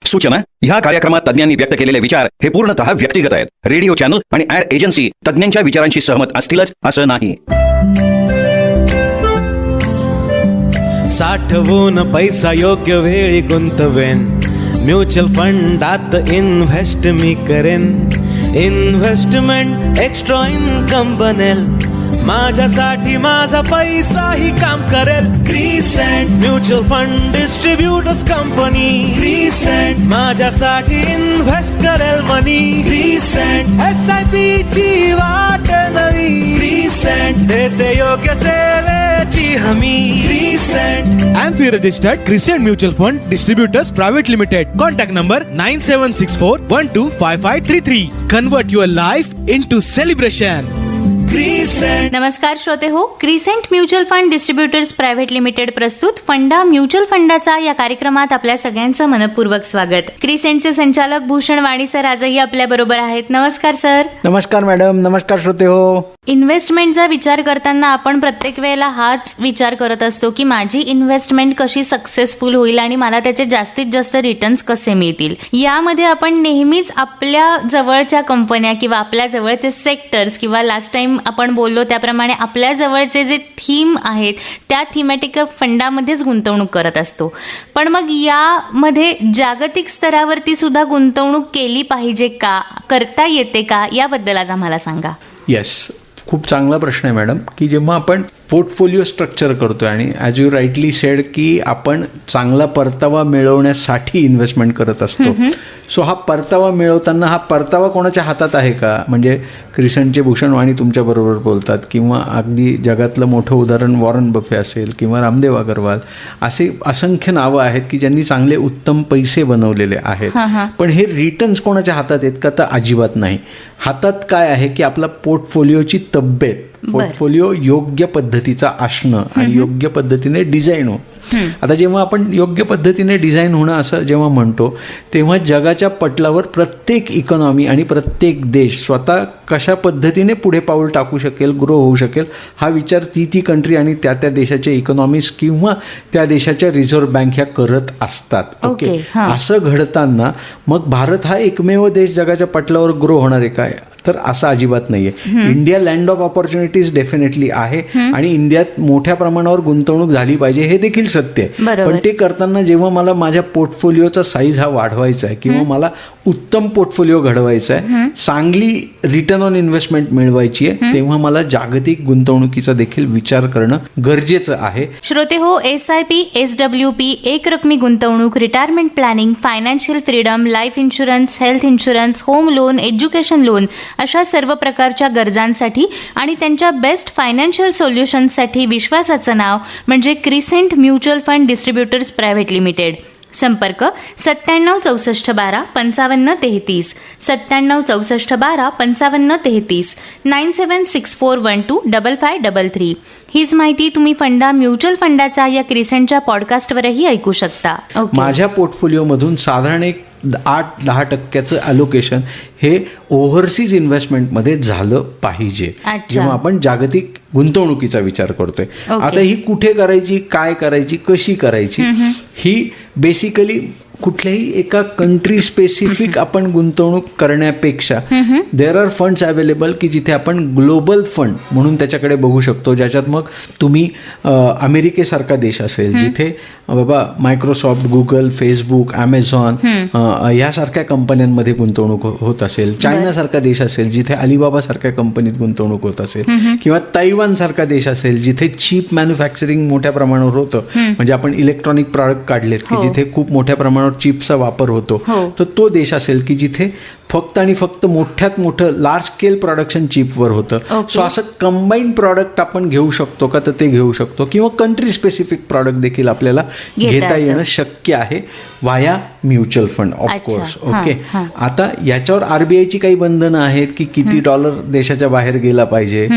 सूचना, ह्या कार्यक्रमात तज्ञांनी व्यक्त केलेले विचार हे पूर्णतः व्यक्तिगत आहेत. रेडिओ चॅनल आणि ऍड एजन्सी तज्ञांच्या विचारांशी सहमत असतीलच असं नाही. साठवून पैसा योग्य वेळी गुंतवेन, म्युच्युअल फंडात इन्व्हेस्ट मी करेन. इन्व्हेस्टमेंट एक्स्ट्रा इन्कम बनेल, माझ्यासाठी माझा पैसाही काम करेल. Crescent mutual fund distributors company, crescent माझ्यासाठी इन्व्हेस्ट करेल मनी. क्रिसेंट SIP ची वाट नवी, क्रिसेंट देते योग्य सेवेची हमी. Crescent AMFI registered Crescent Mutual Fund Distributors Private Limited. Contact number 9764125533. Convert your life into celebration. नमस्कार श्रोते हो, crescent mutual fund distributors private limited प्रस्तुत फंडा म्युच्युअल फंडाचा या कार्यक्रमात आपल्या सगळ्यांचं मनपूर्वक स्वागत. क्रिसेंटचे संचालक भूषण वाणी सर आजही आपल्या बरोबर आहेत. नमस्कार सर. नमस्कार मॅडम. नमस्कार श्रोते हो. इन्व्हेस्टमेंटचा विचार करताना आपण प्रत्येक वेळेला हाच विचार करत असतो की माझी इन्व्हेस्टमेंट कशी सक्सेसफुल होईल आणि मला त्याचे जास्तीत जास्त रिटर्न्स कसे मिळतील. यामध्ये आपण नेहमीच आपल्या जवळच्या कंपन्या किंवा आपल्या जवळचे सेक्टर्स किंवा लास्ट टाइम आपण बोललो त्याप्रमाणे आपल्या जवळचे जे थीम आहेत त्या थीमॅटिक फंडामध्येच गुंतवणूक करत असतो. पण मग यामध्ये जागतिक स्तरावरती सुद्धा गुंतवणूक केली पाहिजे का, करता येते का, याबद्दल आज आम्हाला सांगा. येस, खूप चांगला प्रश्न आहे मॅडम. की जेव्हा आपण पोर्टफोलिओ स्ट्रक्चर करतो आणि ॲज यू राईटली सेड की आपण चांगला परतावा मिळवण्यासाठी इन्व्हेस्टमेंट करत असतो. सो हा परतावा मिळवताना हा परतावा कोणाच्या हातात आहे का, म्हणजे क्रिसेंटचे भूषण वाणी तुमच्याबरोबर बोलतात किंवा अगदी जगातलं मोठं उदाहरण वॉरन बफे असेल किंवा रामदेव अग्रवाल, असे असंख्य नावं आहेत की ज्यांनी चांगले उत्तम पैसे बनवलेले आहेत. पण हे रिटर्न्स कोणाच्या हातात आहेत का, तर अजिबात नाही. हातात काय आहे की आपला पोर्टफोलिओची तब्येत, पोर्टफोलिओ योग्य पद्धतीचा असणं आणि योग्य पद्धतीने डिझाईन हो. आता जेव्हा आपण योग्य पद्धतीने डिझाईन होणं असं जेव्हा म्हणतो तेव्हा जगाच्या पटलावर प्रत्येक इकॉनॉमी आणि प्रत्येक देश स्वतः कशा पद्धतीने पुढे पाऊल टाकू शकेल, ग्रो होऊ शकेल, हा विचार ती कंट्री आणि त्या देशाचे इकॉनॉमिस्ट किंवा त्या देशाच्या रिझर्व्ह बँक ह्या करत असतात. ओके, असं घडताना मग भारत हा एकमेव देश जगाच्या पटलावर ग्रो होणार आहे काय, तर असं अजिबात नाहीये. India land of opportunities definitely आहे आणि इंडियात मोठ्या प्रमाणावर गुंतवणूक झाली पाहिजे हे देखील सत्य आहे. पण ते करताना जेव्हा मला माझ्या पोर्टफोलिओचा साईज हा वाढवायचा आहे किंवा मला उत्तम पोर्टफोलिओ घडवायचा आहे, चांगली रिटर्न ऑन इन्व्हेस्टमेंट मिळवायची आहे, तेव्हा मला जागतिक गुंतवणुकीचा देखील विचार करणं गरजेचं आहे. श्रोते हो, SIP, SWP, एक रकमी गुंतवणूक, retirement planning, financial freedom, life insurance, health insurance, home loan, education loan अशा सर्व प्रकारच्या गरजांसाठी आणि त्यांच्या बेस्ट फायनान्शियल सोल्युशन्ससाठी विश्वासाचं नाव म्हणजे crescent mutual fund distributors private limited. संपर्क 9764125533, 9764125533, 9764125533. हीच माहिती तुम्ही फंडा म्युच्युअल फंडाचा या क्रिसेंटच्या पॉडकास्टवरही ऐकू शकता. माझ्या पोर्टफोलिओमधून साधारण एक 8-10% अलोकेशन हे ओव्हरसीज इन्व्हेस्टमेंटमध्ये झालं पाहिजे जेव्हा आपण जागतिक गुंतवणुकीचा विचार करतोय. आता ही कुठे करायची, काय करायची, कशी करायची, ही बेसिकली कुठल्याही एका कंट्री स्पेसिफिक आपण गुंतवणूक करण्यापेक्षा देर आर फंड्स अवेलेबल की जिथे आपण ग्लोबल फंड म्हणून त्याच्याकडे बघू शकतो, ज्याच्यात मग तुम्ही अमेरिकेसारखा देश असेल जिथे बाबा मायक्रोसॉफ्ट, गुगल, फेसबुक, ॲमेझॉन यासारख्या कंपन्यांमध्ये गुंतवणूक होत असेल, चायनासारखा देश असेल जिथे अलिबाबा सारख्या कंपनीत गुंतवणूक होत असेल, किंवा तैवान सारखा देश असेल जिथे चीप मॅन्युफॅक्चरिंग मोठ्या प्रमाणावर होतं, म्हणजे आपण इलेक्ट्रॉनिक प्रॉडक्ट काढलेत की जिथे खूप मोठ्या प्रमाणावर चिपचा वापर होतो, तर तो देश असेल की जिथे फक्त आणि फक्त मोठ्यात मोठं लार्ज स्केल प्रोडक्शन चिपवर होतं. सो असं कंबाईंड प्रॉडक्ट आपण घेऊ शकतो का, तर ते घेऊ शकतो, किंवा कंट्री स्पेसिफिक प्रॉडक्ट देखील आपल्याला घेता येणं शक्य आहे वाया म्युच्युअल फंड ऑफकोर्स. ओके, आता याच्यावर RBIची काही बंधनं आहेत की किती डॉलर देशाच्या बाहेर गेला पाहिजे,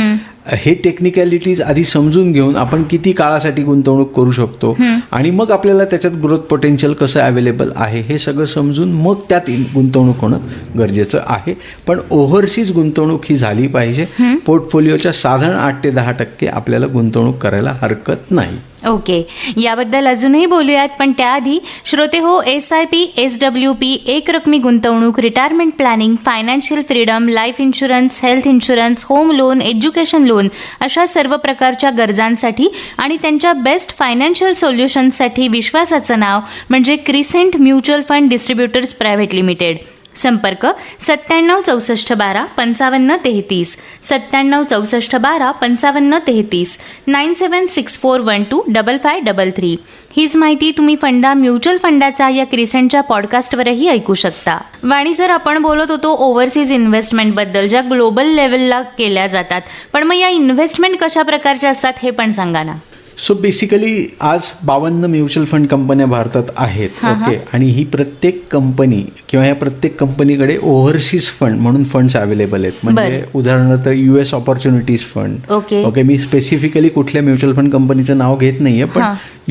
हे टेक्निकॅलिटीज आधी समजून घेऊन आपण किती काळासाठी गुंतवणूक करू शकतो आणि मग आपल्याला त्याच्यात ग्रोथ पोटेन्शियल कसं अवेलेबल आहे हे सगळं समजून मग त्यात गुंतवणूक होणं गरजेचं आहे. पण ओव्हरसीज गुंतवणूक ही झाली पाहिजे. पोर्टफोलिओच्या साधारण 8 ते 10% आपल्याला गुंतवणूक करायला हरकत नाही. ओके, याबद्दल अजूनही बोलूयात, पण त्याआधी श्रोते हो, SIP, SWP, एक रकमी गुंतवणूक, retirement planning, financial freedom, life insurance, health insurance, home loan, education loan अशा सर्व प्रकारच्या गरजांसाठी आणि त्यांच्या बेस्ट फायनान्शियल सोल्युशन्ससाठी विश्वासाचं नाव म्हणजे crescent mutual fund distributors private limited. संपर्क 9764125533, 9764125533, 9764125533. हीच माहिती तुम्ही फंडा म्युच्युअल फंडाचा या क्रिसेंटच्या पॉडकास्टवरही ऐकू शकता. वाणी सर, आपण बोलत होतो ओव्हरसीज इन्व्हेस्टमेंटबद्दल, ज्या ग्लोबल लेवलला केल्या जातात, पण मग या इन्व्हेस्टमेंट कशा प्रकारच्या असतात हे पण सांगा ना. सो बेसिकली आज 52 म्युच्युअल फंड कंपन्या भारतात आहेत. ओके, आणि ही प्रत्येक कंपनी किंवा या प्रत्येक कंपनीकडे ओव्हरसीज फंड म्हणून फंड्स अवेलेबल आहेत. म्हणजे उदाहरणार्थ US ऑपॉर्च्युनिटीज फंड. ओके, मी स्पेसिफिकली कुठल्या म्युच्युअल फंड कंपनीचं नाव घेत नाहीये, पण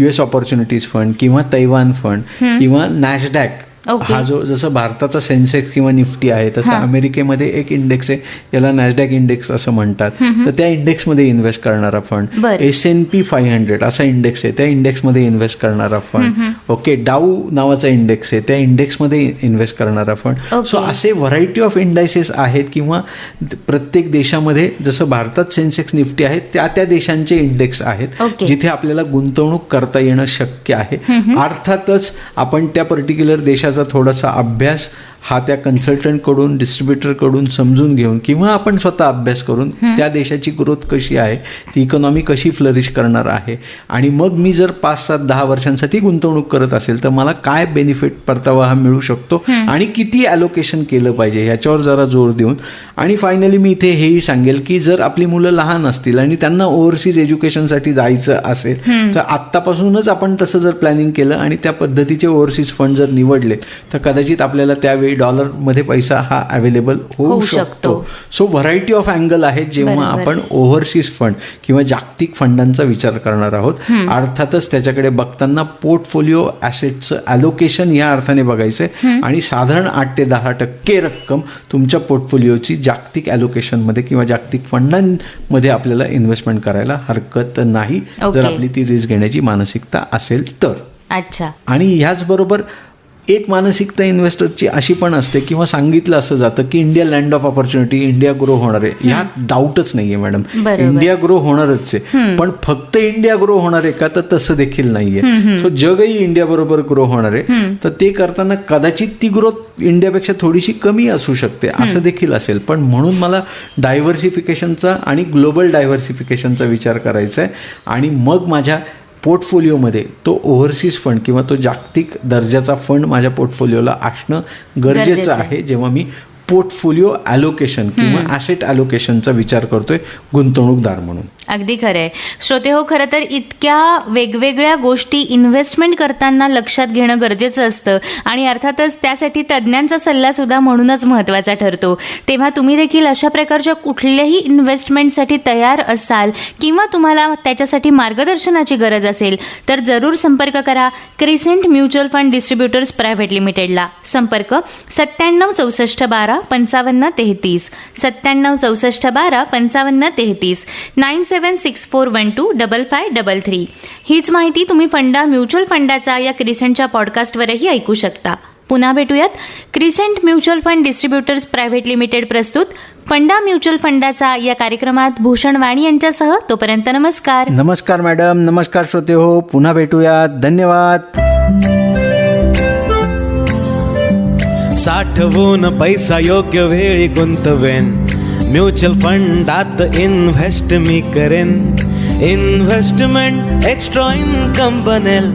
US ऑपॉर्च्युनिटीज फंड किंवा तैवान फंड किंवा नॅशडॅक, हा जो जसं भारताचा सेन्सेक्स किंवा निफ्टी आहे तसं अमेरिकेमध्ये एक इंडेक्स आहे, याला नॅशडॅक इंडेक्स असं म्हणतात. तर त्या इंडेक्समध्ये इन्व्हेस्ट करणारा फंड, S&P 500 असा इंडेक्स आहे, त्या इंडेक्समध्ये इन्व्हेस्ट करणारा फंड. ओके, डाऊ नावाचा इंडेक्स आहे, त्या इंडेक्समध्ये इन्व्हेस्ट करणारा फंड. सो असे व्हरायटी ऑफ इंडायसेस आहेत, किंवा प्रत्येक देशामध्ये जसं भारतात सेन्सेक्स निफ्टी आहेत त्या देशांचे इंडेक्स आहेत जिथे आपल्याला गुंतवणूक करता येणं शक्य आहे. अर्थातच आपण त्या पर्टिक्युलर देशाचा थोडासा अभ्यास हा त्या कन्सल्टंटकडून, डिस्ट्रीब्युटरकडून समजून घेऊन किंवा आपण स्वतः अभ्यास करून त्या देशाची ग्रोथ कशी आहे, ती इकॉनॉमी कशी फ्लरिश करणार आहे, आणि मग मी जर 5-7-10 वर्षांसाठी गुंतवणूक करत असेल तर मला काय बेनिफिट, परतावा हा मिळू शकतो आणि किती ॲलोकेशन केलं पाहिजे ह्याच्यावर जरा जोर देऊन. आणि फायनली मी इथे हेही सांगेल की जर आपली मुलं लहान असतील आणि त्यांना ओव्हरसीज एज्युकेशनसाठी जायचं असेल तर आत्तापासूनच आपण तसं जर प्लॅनिंग केलं आणि त्या पद्धतीचे ओव्हरसीज फंड जर निवडले तर कदाचित आपल्याला त्यावेळी डॉलरमध्ये पैसा हा अवेलेबल होऊ शकतो. सो व्हरायटी ऑफ अँगल आहेत जेव्हा आपण ओव्हरसीज फंड किंवा जागतिक फंडांचा विचार करणार आहोत. अर्थातच त्याच्याकडे बघताना पोर्टफोलिओ ॲसेटचं ॲलोकेशन या अर्थाने बघायचंय आणि साधारण 8 ते 10% रक्कम तुमच्या पोर्टफोलिओची जागतिक ॲलोकेशनमध्ये किंवा जागतिक फंडांमध्ये आपल्याला इन्व्हेस्टमेंट करायला हरकत नाही, जर आपली ती रिस्क घेण्याची मानसिकता असेल तर. अच्छा, आणि ह्याचबरोबर एक मानसिकता इन्व्हेस्टरची अशी पण असते किंवा सांगितलं असं जातं की India land of opportunity, India grow होणार आहे. ह्यात डाऊटच नाहीये मॅडम, इंडिया ग्रो होणारच आहे. पण फक्त इंडिया ग्रो होणार आहे का, तर तसं देखील नाहीये. सो जगही इंडिया बरोबर ग्रो होणार आहे, तर ते करताना कदाचित ती ग्रोथ इंडियापेक्षा थोडीशी कमी असू शकते, असं देखील असेल. पण म्हणून मला डायव्हर्सिफिकेशनचा आणि ग्लोबल डायव्हर्सिफिकेशनचा विचार करायचा आहे आणि मग माझ्या पोर्टफोलिओमध्ये तो ओव्हरसीज फंड किंवा तो जागतिक दर्जाचा फंड माझ्या पोर्टफोलिओला असणं गरजेचं आहे जेव्हा मी पोर्टफोलिओ ॲलोकेशन किंवा ॲसेट ॲलोकेशनचा विचार करतोय गुंतवणूकदार म्हणून. अगदी खरं आहे. श्रोते हो, खरं तर इतक्या वेगवेगळ्या गोष्टी इन्व्हेस्टमेंट करताना लक्षात घेणं गरजेचं असतं आणि अर्थातच त्यासाठी तज्ज्ञांचा सल्लासुद्धा म्हणूनच महत्त्वाचा ठरतो. तेव्हा तुम्ही देखील अशा प्रकारच्या कुठल्याही इन्व्हेस्टमेंटसाठी तयार असाल किंवा तुम्हाला त्याच्यासाठी मार्गदर्शनाची गरज असेल तर जरूर संपर्क करा crescent mutual fund distributors private लिमिटेडला. संपर्क 9764125533, 9764125533, 9764125533. हीच माहिती तुम्ही फंडा म्युच्युअल फंडाचा या क्रिसेंटच्या पॉडकास्टवरही ऐकू शकता. पुन्हा भेटूयात. Crescent mutual fund distributors private limited प्रस्तुत फंडा म्युच्युअल फंडाचा या कार्यक्रमात भूषण वाणी यांच्यासह. तोपर्यंत नमस्कार. नमस्कार मॅडम, नमस्कार श्रोते हो, पुन्हा भेटूयात. धन्यवाद. साठवून पैसा योग्य वेळी गुंतवेन, म्युच्युअल फंडात इन्व्हेस्ट मी करेन. इन्व्हेस्टमेंट एक्स्ट्रा इन्कम बनेल,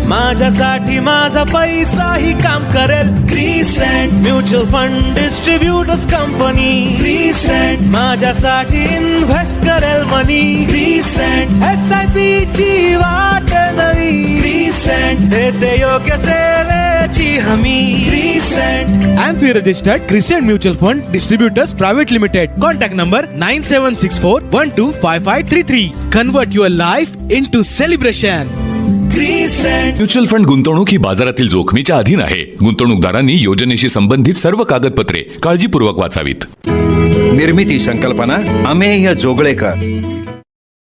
माझ्यासाठी माझा पैसाही काम करेल. Crescent mutual fund distributors company, crescent माझ्यासाठी इन्व्हेस्ट करेल मनी. क्रिसेंट SIP ची वाट नवी, क्रिसेंट देते योग्य सेवेची हमी. Crescent AMFI registered Crescent Mutual Fund Distributors Private Limited. Contact number 9764125533. Convert your life into celebration. Mutual fund गुंतवणूक ही बाजारातील जोखमीच्या अधीन आहे. गुंतवणूकदारांनी योजनेशी संबंधित सर्व कागदपत्रे काळजीपूर्वक वाचावीत. निर्मिती संकल्पना अमेय जोगळेकर.